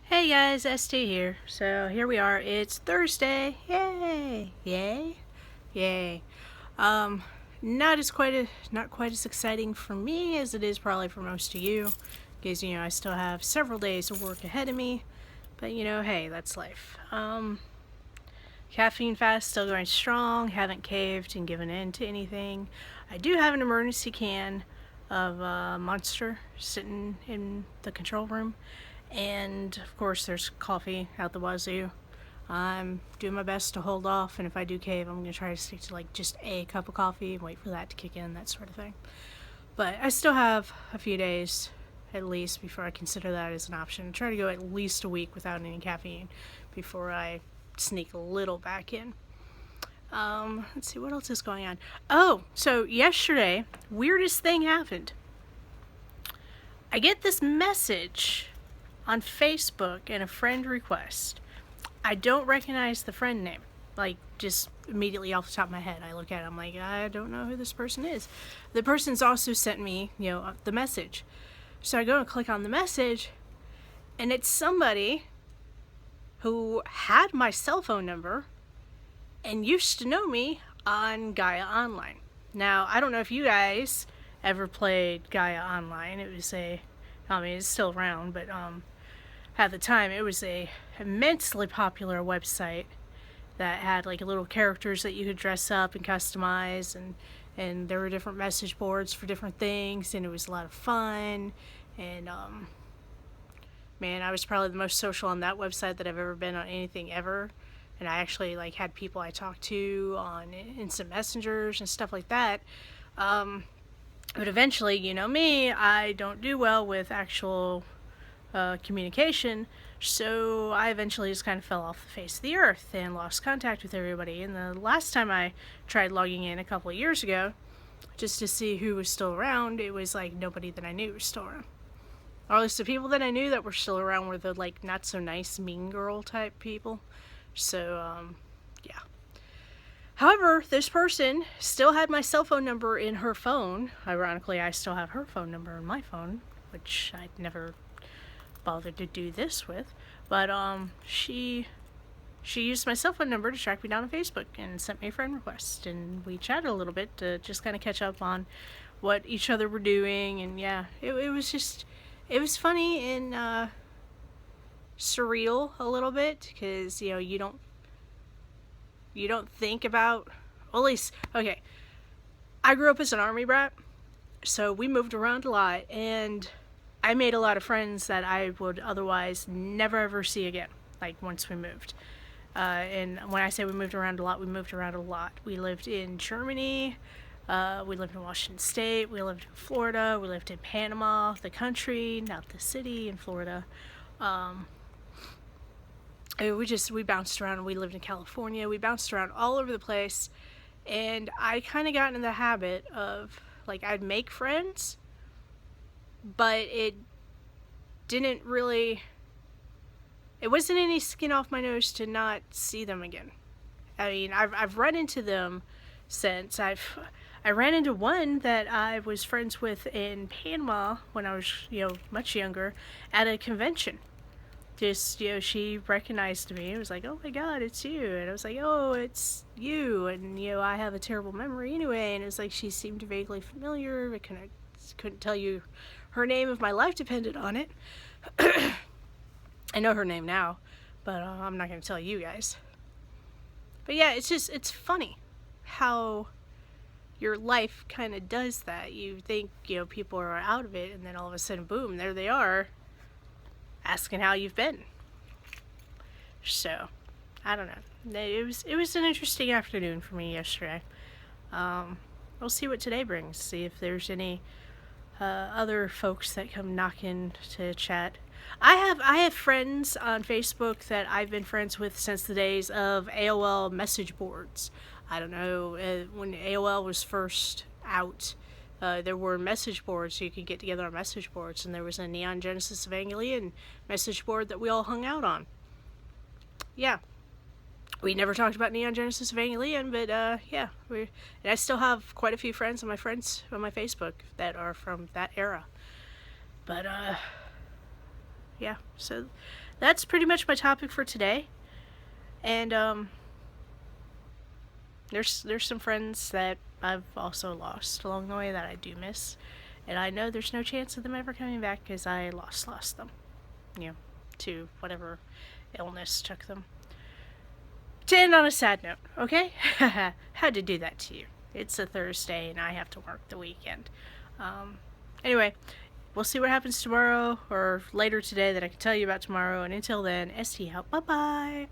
Hey guys, ST here. So here we are. It's Thursday. Yay! Yay! Yay! Um, not quite as exciting for me as it is probably for most of you, because I still have several days of work ahead of me. But hey, that's life. Caffeine fast still going strong. Haven't caved and given in to anything. I do have an emergency can of Monster sitting in the control room. And of course, there's coffee out the wazoo. I'm doing my best to hold off, and if I do cave, I'm going to try to stick to like just a cup of coffee and wait for that to kick in, that sort of thing. But I still have a few days at least before I consider that as an option. Try to go at least a week without any caffeine before I sneak a little back in. Let's see, what else is going on? Oh, so yesterday, weirdest thing happened. I get this message on Facebook and a friend request. I don't recognize the friend name. Like, just immediately off the top of my head, I look at it, I'm like, I don't know who this person is. The person's also sent me, the message. So I go and click on the message, and it's somebody who had my cell phone number and used to know me on Gaia Online. Now, I don't know if you guys ever played Gaia Online. It's still around, but at the time it was a immensely popular website that had like little characters that you could dress up and customize, and there were different message boards for different things, and it was a lot of fun. And man, I was probably the most social on that website that I've ever been on anything ever. And I actually had people I talked to on instant messengers and stuff like that. But eventually, me, I don't do well with actual communication, so I eventually just kind of fell off the face of the earth and lost contact with everybody. And the last time I tried logging in a couple of years ago, just to see who was still around, it was nobody that I knew was still around. Or at least the people that I knew that were still around were the not so nice mean girl type people. So yeah. However, this person still had my cell phone number in her phone. Ironically, I still have her phone number in my phone, which I'd never bothered to do this with. But she used my cell phone number to track me down on Facebook and sent me a friend request, and we chatted a little bit to just kind of catch up on what each other were doing. And yeah, it was funny and surreal a little bit, because you don't think about, well, at least, okay, I grew up as an army brat, so we moved around a lot, and I made a lot of friends that I would otherwise never ever see again, once we moved. And when I say we moved around a lot, we moved around a lot. We lived in Germany, we lived in Washington State, we lived in Florida, we lived in Panama, the country, not the city, in Florida. We bounced around. We lived in California. We bounced around all over the place. And I kind of got into the habit of, I'd make friends, but it wasn't any skin off my nose to not see them again. I mean, I've run into them since. I ran into one that I was friends with in Panama when I was, much younger, at a convention. Just, she recognized me. It was like, oh my god, it's you. And I was like, oh, it's you. And, I have a terrible memory anyway. And it was like, she seemed vaguely familiar. I couldn't tell you her name if my life depended on it. I know her name now, but I'm not going to tell you guys. But yeah, it's funny how your life kind of does that. You think, people are out of it, and then all of a sudden, boom, there they are, asking how you've been. So, I don't know. It was an interesting afternoon for me yesterday. We'll see what today brings. See if there's any other folks that come knocking to chat. I have friends on Facebook that I've been friends with since the days of AOL message boards. I don't know, when AOL was first out, there were message boards, so you could get together on message boards, and there was a Neon Genesis Evangelion message board that we all hung out on. Yeah. We never talked about Neon Genesis Evangelion, but yeah. And I still have quite a few friends on my Facebook that are from that era. But yeah, so that's pretty much my topic for today. And there's some friends that I've also lost along the way that I do miss, and I know there's no chance of them ever coming back because I lost them, you know, to whatever illness took them. To end on a sad note, okay? Had to do that to you. It's a Thursday and I have to work the weekend. Anyway, we'll see what happens tomorrow or later today that I can tell you about tomorrow. And until then, ST out. Bye bye.